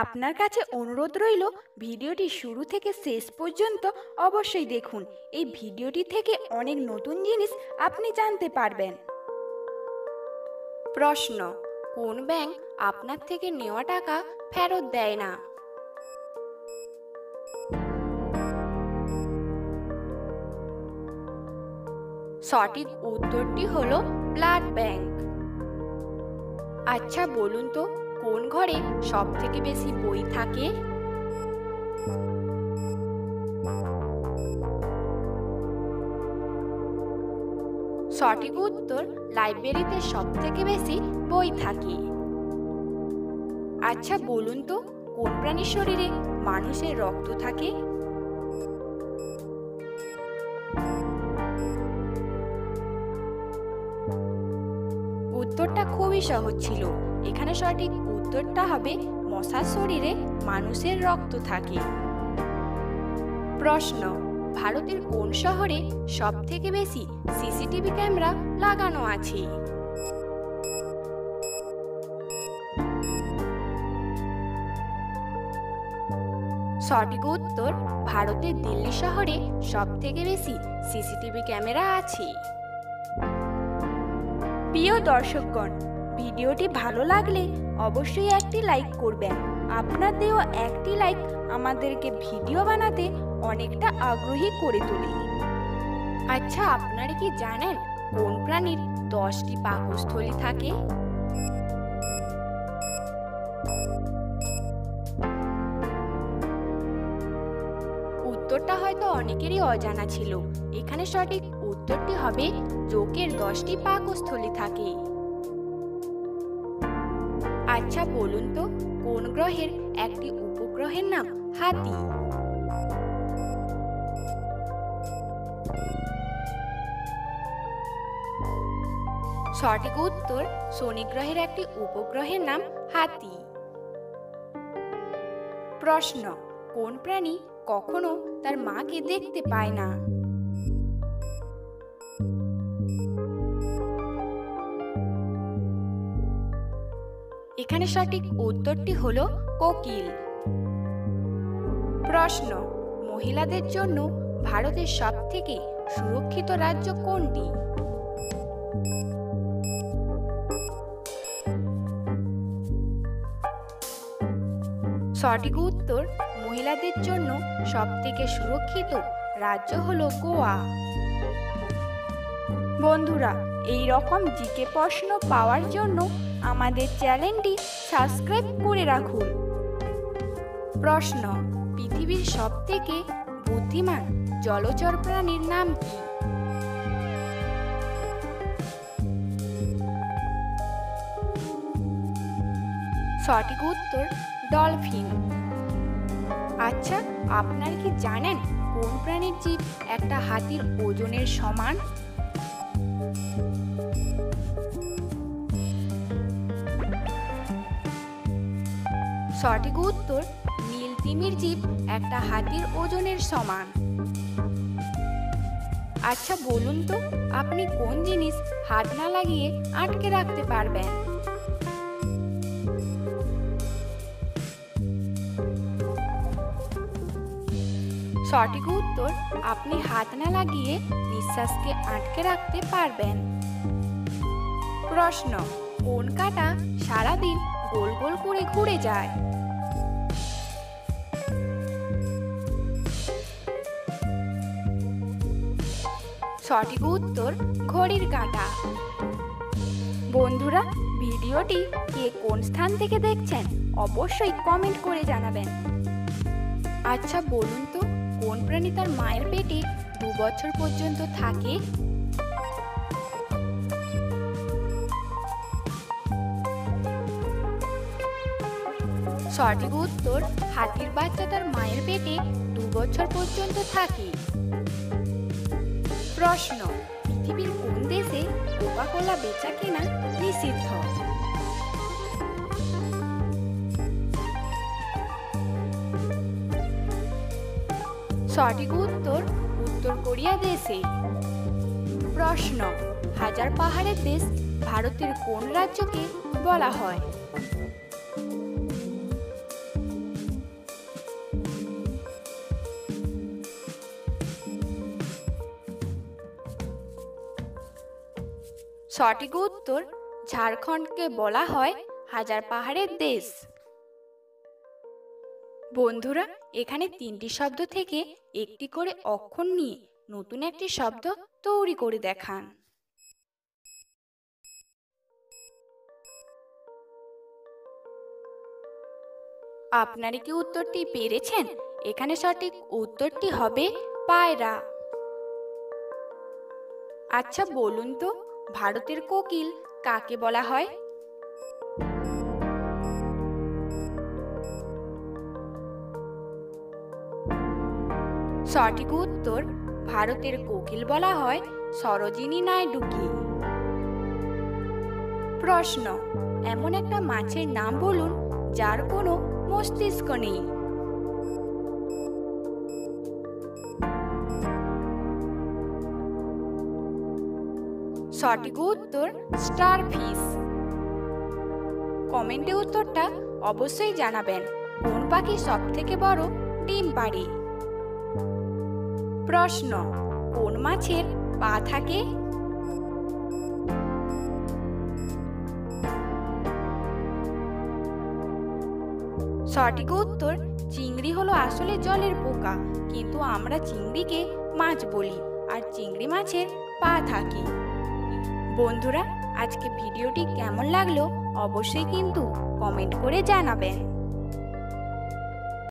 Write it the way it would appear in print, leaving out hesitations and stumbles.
আপনার কাছে অনুরোধ রইল ভিডিওটি শুরু থেকে শেষ পর্যন্ত অবশ্যই দেখুন। এই ভিডিওটি থেকে অনেক নতুন জিনিস আপনি জানতে পারবেন। প্রশ্ন: কোন ব্যাংক আপনার থেকে নেওয়া টাকা ফেরত দেয় না? সঠিক উত্তরটি হলো ব্লাড ব্যাংক। আচ্ছা বলুন তো, কোন ঘরে সব থেকে বেশি বই থাকে? সঠিক উত্তর, লাইব্রেরিতে সব থেকে বেশি বই থাকে। আচ্ছা বলুন তো, কোন প্রাণীর শরীরে মানুষের রক্ত থাকে? উত্তরটা খুবই সহজ ছিল। এখানে সঠিক উত্তরটা হবে মশার শরীরে মানুষের রক্ত থাকে। প্রশ্ন: ভারতের কোন শহরে সব থেকে বেশি সিসিটিভি ক্যামেরা লাগানো আছে? সঠিক উত্তর, ভারতের দিল্লি শহরে সব থেকে বেশি সিসিটিভি ক্যামেরা আছে। প্রিয় দর্শকগণ, ভিডিওটি ভালো লাগলে অবশ্যই একটি লাইক করবেন। আপনার দেওয়া একটি লাইক আমাদেরকে ভিডিও বানাতে অনেকটা আগ্রহী করে তোলে। আচ্ছা, আপনারা কি জানেন কোন প্রাণীর 10টি পাকস্থলী থাকে? উত্তরটা হয়তো অনেকেরই অজানা ছিল। এখানে সঠিক উত্তরটি হবে জোকের 10টি পাকস্থলী থাকে। আচ্ছা বলুন তো, কোন গ্রহের একটি উপগ্রহের নাম হাতি? সঠিক উত্তর, শনি গ্রহের একটি উপগ্রহের নাম হাতি। প্রশ্ন: কোন প্রাণী কখনো তার মাকে দেখতে পায় না? এখানে সঠিক উত্তরটি হলো কোকিল। প্রশ্ন: মহিলাদের জন্য ভারতের সবথেকে সুরক্ষিত রাজ্য কোনটি? সঠিক উত্তর, মহিলাদের জন্য সবথেকে সুরক্ষিত রাজ্য হলো গোয়া। বন্ধুরা, এই রকম জিকে প্রশ্ন পাওয়ার জন্য আমাদের চ্যানেলটি সাবস্ক্রাইব করে রাখুন। প্রশ্ন: পৃথিবীর সবথেকে বুদ্ধিমান জলচর প্রাণীর নাম কি? সঠিক উত্তর, ডলফিন। আচ্ছা, আপনারা কি জানেন কোন প্রাণীর জিভ একটা হাতির ওজনের সমান? সঠিক উত্তর, নীল তিমির জিভ একটা হাতির ওজনের সমান। আচ্ছা বলুন তো, আপনি কোন জিনিস হাত না লাগিয়ে আটকে রাখতে পারবেন? সঠিক উত্তর, আপনি হাত না লাগিয়ে নিঃশ্বাসকে আটকে রাখতে পারবেন। প্রশ্ন: কোন কাঁটা সারাদিন গোল গোল করে ঘুরে যায়? সঠিক উত্তর, ঘড়ির কাঁটা। বন্ধুরা, ভিডিওটি কে কোন স্থান থেকে দেখছেন অবশ্যই কমেন্ট করে জানাবেন। আচ্ছা বলুন তো, কোন প্রাণী তার মায়ের পেটে 2 বছর পর্যন্ত থাকে? সঠিক উত্তর, হাতির বাচ্চা তার মায়ের পেটে 2 বছর পর্যন্ত থাকে। প্রশ্ন: পৃথিবীর কোন দেশে কোকা-কোলা বেচা কেনা নিষিদ্ধ? সঠিক উত্তর, উত্তর কোরিয়া দেশে। প্রশ্ন: হাজার পাহাড়ের দেশ ভারতের কোন রাজ্যকে বলা হয়? সঠিক উত্তর, ঝাড়খণ্ডকে বলা হয় হাজার পাহাড়ের দেশ। বন্ধুরা, এখানে 3টি শব্দ থেকে একটি করে অক্ষর নিয়ে নতুন একটি শব্দ তৈরি করে দেখান। আপনারা কি উত্তরটি পেরেছেন? এখানে সঠিক উত্তরটি হবে পায়রা। আচ্ছা বলুন তো, ভারতের কোকিল কাকে বলা হয়? সঠিক উত্তর, ভারতের কোকিল বলা হয় সরোজিনী নাইডুকে। প্রশ্ন, এমন একটা মাছের নাম বলুন যার কোনো মস্তিষ্ক নেই। সঠিক উত্তর, স্টারফিশ। কমেন্টে উত্তরটা অবশ্যই জানাবেন। কোন পাখি সবথেকে বড় ডিম পাড়ে? প্রশ্ন, কোন মাছের পা থাকে? সঠিক উত্তর, চিংড়ি হলো আসলে জলের পোকা, কিন্তু আমরা চিংড়িকে মাছ বলি, আর চিংড়ি মাছের পা থাকে। বন্ধুরা, আজকে ভিডিওটি কেমন লাগলো অবশ্যই কিন্তু কমেন্ট করে জানাবেন।